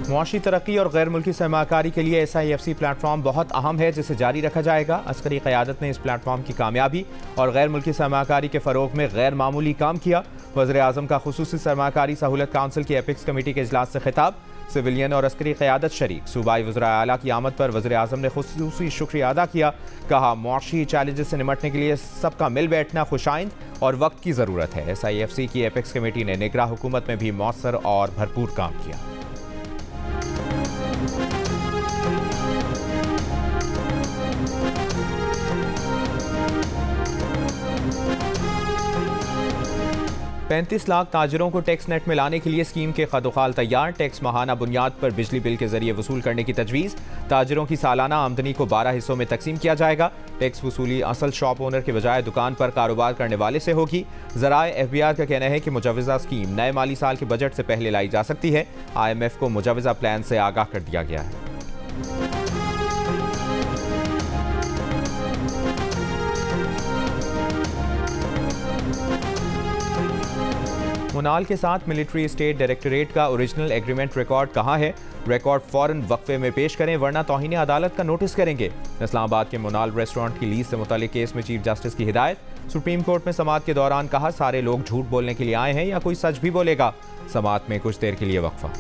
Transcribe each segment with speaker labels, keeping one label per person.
Speaker 1: मुआशी तरक्की और गैर मुल्की सरमाकारी के लिए SIFC प्लेटफॉर्म बहुत अहम है, जिसे जारी रखा जाएगा। अस्करी क़यादत ने इस प्लेटफॉर्म की कामयाबी और गैर मुल्की सरमाकारी के फ़रोग में गैर मामूली काम किया। वज़ीर आज़म का खुसूसी सरमाकारी सहूलत काउंसिल की एपिक्स कमेटी के इजलास से खिताब। सिविलियन और अस्करी क़यादत शरीक। सूबाई वज़ीर आला की आमद पर वज़ीर आज़म ने खुसूसी शुक्रिया अदा किया। कहा, मुआशी चैलेंजेस से निमटने के लिए सबका मिल बैठना खुशाइंद और वक्त की ज़रूरत है। SIFC की एपिक्स कमेटी ने निगरां हुकूमत में भी मौसर और भरपूर काम किया। $35 लाख ताजरों को टैक्स नेट में लाने के लिए स्कीम के खदोखाल तैयार। टैक्स माहाना बुनियाद पर बिजली बिल के जरिए वसूल करने की तजवीज़। ताजरों की सालाना आमदनी को 12 हिस्सों में तकसीम किया जाएगा। टैक्स वसूली असल शॉप ओनर के बजाय दुकान पर कारोबार करने वाले से होगी। ज़राए FBR का कहना है कि मुजवज़ा स्कीम नए माली साल के बजट से पहले लाई जा सकती है। IMF को मुजवज़ा प्लान से आगाह कर दिया गया है। मुनाल के साथ मिलिट्री स्टेट डायरेक्टरेट का ओरिजिनल एग्रीमेंट रिकॉर्ड कहाँ है? रिकॉर्ड फौरन वक्फे में पेश करें, वरना तौहीन अदालत का नोटिस करेंगे। इस्लामाबाद के मुनाल रेस्टोरेंट की लीज से मुतालिक केस में चीफ जस्टिस की हिदायत। सुप्रीम कोर्ट में समाअत के दौरान कहा, सारे लोग झूठ बोलने के लिए आए हैं या कोई सच भी बोलेगा। समाअत में कुछ देर के लिए वक्फा।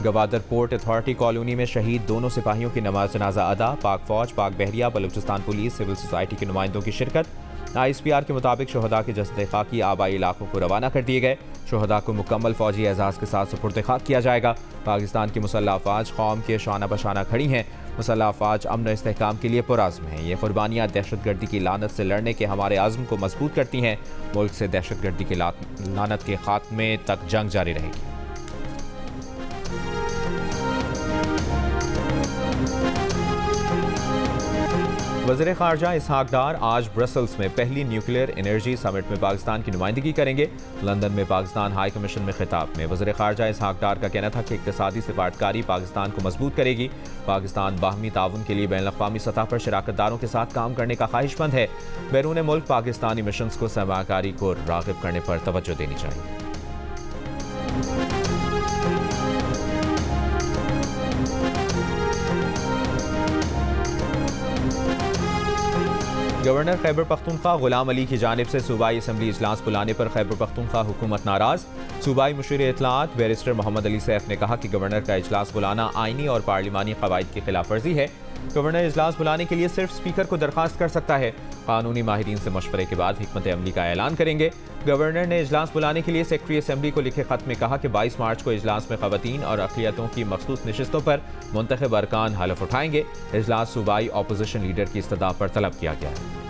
Speaker 1: गवादर पोर्ट अथॉरिटी कॉलोनी में शहीद दोनों सिपाहियों की नमाज जनाजा अदा। पाक फौज, पाक बहरिया, बलूचिस्तान पुलिस, सिविल सोसाइटी के नुमाइंदों की शिरकत। ISPR के मुताबिक शहदा के जस्द खाकी आबाई इलाकों को रवाना कर दिए गए। शहदा को मुकम्मल फौजी एजाज़ के साथ सुपुर्द खाक किया जाएगा। पाकिस्तान की मुसल्लह अफवाज कौम के शाना बशाना खड़ी हैं। मुसल्लह अफवाज अमन इस्तेहकाम के लिए पुरज़्म हैं। ये कुर्बानियाँ दहशतगर्दी की लानत से लड़ने के हमारे आज़म को मजबूत करती हैं। मुल्क से दहशतगर्दी की लानत के खात्मे तक जंग जारी रहेगी। वज़ीर ख़ारजा इसहाक डार आज ब्रसल्स में पहली न्यूक्लियर एनर्जी समिट में पाकिस्तान की नुमाइंदगी करेंगे। लंदन में पाकिस्तान हाई कमीशन में खिताब में वज़ीर ख़ारजा इसहाक डार का कहना था कि इक़्तिसादी सिफारतकारी पाकिस्तान को मजबूत करेगी। पाकिस्तान बाहमी ताउन के लिए बैनुल-अक़वामी सतह पर शराकतदारों के साथ काम करने का ख्वाहिशमंद है। बैरून मुल्क पाकिस्तानी मिशंस को सरमाकारी को राग़िब करने पर तवज्जो देनी चाहिए। गवर्नर खैबर पख्तूनख्वा गुलाम अली की जानिब से सूबाई असम्बली इजलास बुलाने पर खैबर पख्तूनख्वा हुकूमत नाराज। सूबाई मुशीर इत्तलाआत बैरिस्टर मोहम्मद अली सैफ ने कहा कि गवर्नर का इजलास बुलाना आईनी और पार्लिमानी कवायद की खिलाफ वर्जी है। गवर्नर इजलास बुलाने के लिए सिर्फ स्पीकर को दरखास्त कर सकता है। कानूनी माहिरीन से मशवरे के बाद हिकमत अमली का ऐलान करेंगे। गवर्नर ने इजलास बुलाने के लिए सेक्रेटरी असम्बली को लिखे खत में कहा कि 22 मार्च को इजलास में ख़वातीन और अक़लियतों की मखसूस नशिस्तों पर मुंतखब अरकान हलफ उठाएंगे। इजलास सूबाई अपोजिशन लीडर की इस्तदा पर तलब किया गया है।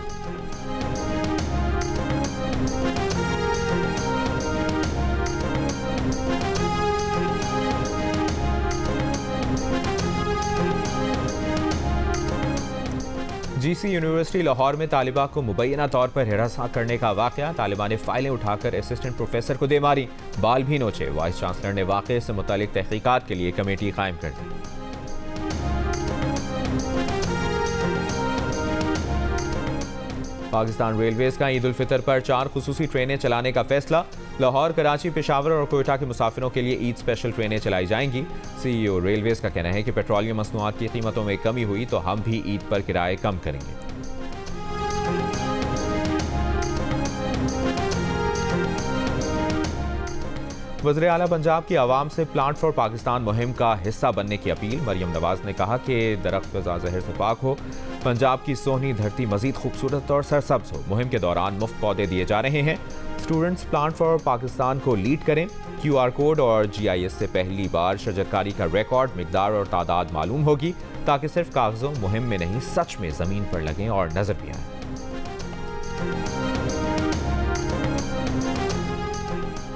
Speaker 1: GC यूनिवर्सिटी लाहौर में तालिबा को मुबैना तौर पर हिरासत करने का वाक़या। तालिबा ने फाइलें उठाकर असिस्टेंट प्रोफेसर को दे मारी, बाल भी नोचे। वाइस चांसलर ने वाक़े से मुतालिक तहकीकात के लिए कमेटी कायम कर दी। पाकिस्तान रेलवेज का ईद उल फितर पर 4 खुसूसी ट्रेनें चलाने का फैसला। लाहौर, कराची, पेशावर और कोयटा के मुसाफिरों के लिए ईद स्पेशल ट्रेनें चलाई जाएंगी। CEO रेलवेज का कहना है कि पेट्रोलियम मसनूआत की कीमतों में कमी हुई तो हम भी ईद पर किराए कम करेंगे। वज़ीर आला पंजाब की आवाम से प्लांट फॉर पाकिस्तान मुहिम का हिस्सा बनने की अपील। मरियम नवाज ने कहा कि दरख्त ग़ज़ा ज़हर से पाक हो, पंजाब की सोहनी धरती मज़ीद खूबसूरत और सरसब्ज हो। मुहिम के दौरान मुफ्त पौधे दिए जा रहे हैं। स्टूडेंट्स प्लांट फॉर पाकिस्तान को लीड करें। QR कोड और GIS से पहली बार शजरकारी का रिकॉर्ड, मिकदार और तादाद मालूम होगी, ताकि सिर्फ कागज़ों मुहिम में नहीं, सच में ज़मीन पर लगें और नजर भी आएँ।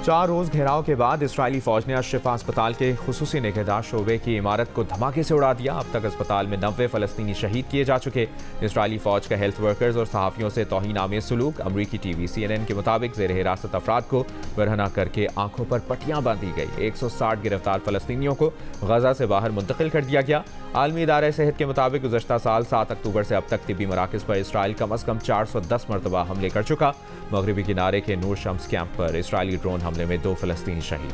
Speaker 1: 4 रोज घेराव के बाद इसराइली फौज ने अशरफा अस्पताल के खुसूसी निगहदाश्त शोबे की इमारत को धमाके से उड़ा दिया। अब तक अस्पताल में 90 फलस्तीनी शहीद किए जा चुके। इसराइली फौज का हेल्थ वर्कर्स और सहाफ़ियों से तौहीन-आमेज़ सलूक। अमरीकी टीवी CNN के मुताबिक ज़ेर हिरासत अफराद को बरहना करके आंखों पर पट्टियां बांधी गई। 160 गिरफ्तार फलस्तीनियों को गजा से बाहर मुंतकिल कर दिया गया। आलमी इदारा सेहत के मुताबिक गुज़श्ता साल 7 अक्टूबर से अब तक तिब्बी मराकज़ पर इसराइल कम अज़ कम 410 मरतबा हमले कर चुका। मगरबी किनारे के नूर शम्स कैंप पर इसराइली ड्रोन हमले में 2 फलस्तीनी शहीद।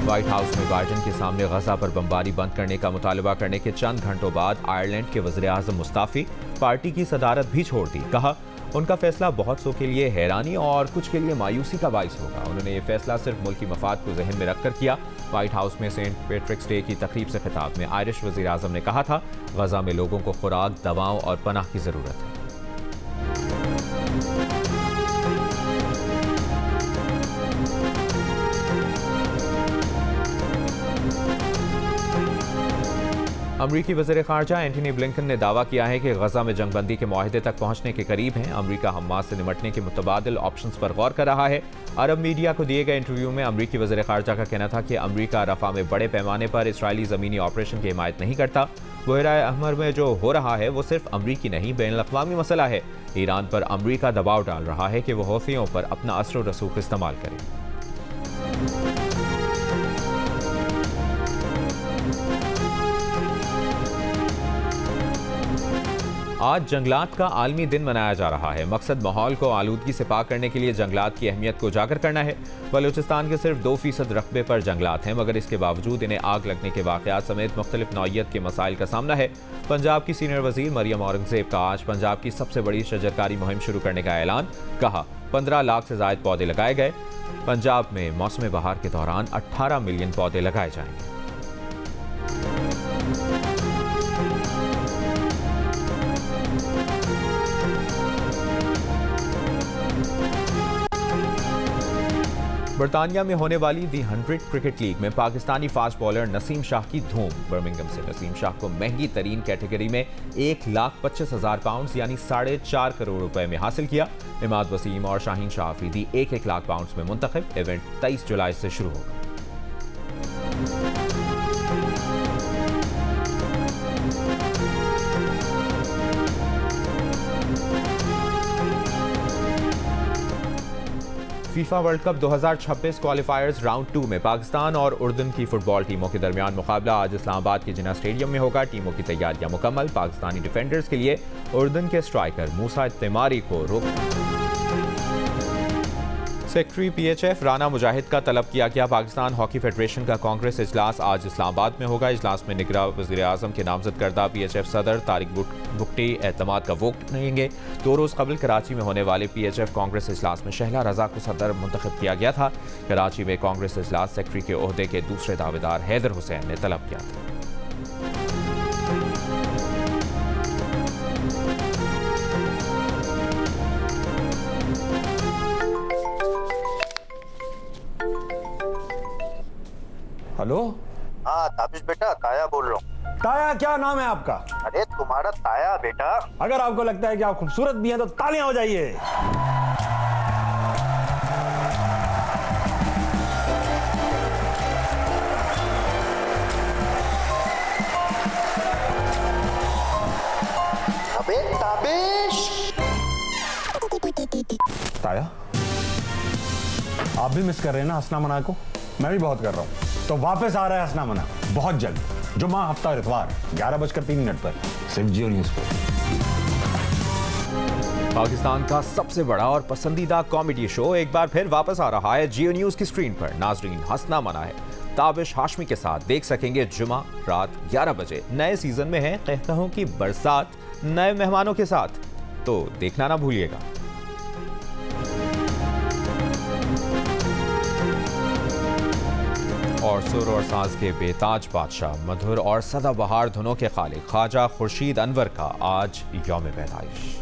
Speaker 1: व्हाइट हाउस में बाइडन के सामने गजा पर बमबारी बंद करने का मुतालबा करने के चंद घंटों बाद आयरलैंड के वज़ीर आज़म मुस्ताफ़ी, पार्टी की सदारत भी छोड़ दी। कहा उनका फैसला बहुत सो के लिए हैरानी और कुछ के लिए मायूसी का बाइस होगा। उन्होंने ये फैसला सिर्फ मुल्की मफाद को जहन में रखकर किया। व्हाइट हाउस में सेंट पैट्रिक्स डे की तकरीब से खिताब में आयरिश वज़ीर आज़म ने कहा था, गजा में लोगों को खुराक, दवाओं और पनाह की ज़रूरत है। अमरीकी वज़ीर ख़ारजा एंटनी ब्लिंकन ने दावा किया है कि गजा में जंगबंदी के मुआहदे तक पहुंचने के करीब हैं। अमरीका हमास से निमटने के मुतबादिल ऑप्शंस पर गौर कर रहा है। अरब मीडिया को दिए गए इंटरव्यू में अमरीकी वज़ीर ख़ारजा का कहना था कि अमरीका रफ़ा में बड़े पैमाने पर इसराइली ज़मीनी ऑपरेशन की हिमायत नहीं करता। बहरा अहमर में जो हो रहा है वो सिर्फ अमरीकी नहीं, बैनुल-अक़वामी मसला है। ईरान पर अमरीका दबाव डाल रहा है कि वह हौथियों पर अपना असर व रसूख इस्तेमाल करे। आज जंगलात का आलमी दिन मनाया जा रहा है। मकसद माहौल को आलूदगी से पाक करने के लिए जंगलात की अहमियत को उजागर करना है। बलूचिस्तान के सिर्फ 2% रकबे पर जंगलात हैं, मगर इसके बावजूद इन्हें आग लगने के वाक़यात समेत मुख्तलिफ नौइयत के मसाइल का सामना है। पंजाब की सीनियर वज़ीर मरियम औरंगज़ेब का आज पंजाब की सबसे बड़ी शजरकारी मुहिम शुरू करने का ऐलान। कहा 15 लाख से ज़ायद पौधे लगाए गए। पंजाब में मौसम बहार के दौरान 18 मिलियन पौधे लगाए जाएंगे। बरतानिया में होने वाली दी 100 क्रिकेट लीग में पाकिस्तानी फास्ट बॉलर नसीम शाह की धूम। बर्मिंघम से नसीम शाह को महंगी तरीन कैटेगरी में 1,25,000 पाउंड यानी 4.5 करोड़ रुपए में हासिल किया। इमाद वसीम और शाहीन शाह अफरीदी 1-1 लाख पाउंड में मुंतखब। इवेंट 23 जुलाई से शुरू होगा। फीफा वर्ल्ड कप 2026 क्वालिफायर्स राउंड 2 में पाकिस्तान और उर्दन की फुटबॉल टीमों के दरमियान मुकाबला आज इस्लामाबाद के जिन्ना स्टेडियम में होगा। टीमों की तैयारियां मुकम्मल। पाकिस्तानी डिफेंडर्स के लिए उर्दन के स्ट्राइकर मूसा तिमारी को सेक्रेटरी PHF राना मुजाहिद का तलब किया गया। पाकिस्तान हॉकी फेडरेशन का कांग्रेस इजलास आज इस्लामाबाद में होगा। इजलास में निगरां वज़ीर आज़म के नामजद करदा PHF सदर तारिक बुगटी एतमाद का वोट लेंगे। 2 रोज़ कबल कराची में होने वाले PHF कांग्रेस इजलास में शहला रजा को सदर मुंतखब किया गया था। कराची में कांग्रेस इजलास सेक्रेटरी के ओहदे के दूसरे दावेदार हैदर हुसैन ने तलब किया था।
Speaker 2: हेलो।
Speaker 3: हाँ ताबिश बेटा, ताया बोल रहा हूँ।
Speaker 2: ताया क्या नाम है आपका?
Speaker 3: अरे तुम्हारा ताया बेटा।
Speaker 2: अगर आपको लगता है कि आप खूबसूरत भी हैं तो तालियां हो जाइए।
Speaker 3: अबे ताबिश।
Speaker 2: ताया आप भी मिस कर रहे हैं ना हसना मना को? मैं भी बहुत कर रहा हूँ। तो वापस आ रहा है हसना मना बहुत जल्द, जुम्मा हफ्ता और इतवार 11:03 पर सिर्फ जियो न्यूज़ पर।
Speaker 1: पाकिस्तान का सबसे बड़ा और पसंदीदा कॉमेडी शो एक बार फिर वापस आ रहा है जियो न्यूज़ की स्क्रीन पर। नाजरीन हसना मना है ताबिश हाशमी के साथ देख सकेंगे जुमा रात 11 बजे। नए सीजन में है कहकहों की बरसात नए मेहमानों के साथ, तो देखना ना भूलिएगा। और सुर और साज के बेताज बादशाह, मधुर और सदाबहार धुनों के खालिक ख्वाजा खुर्शीद अनवर का आज यौम पैदाइश।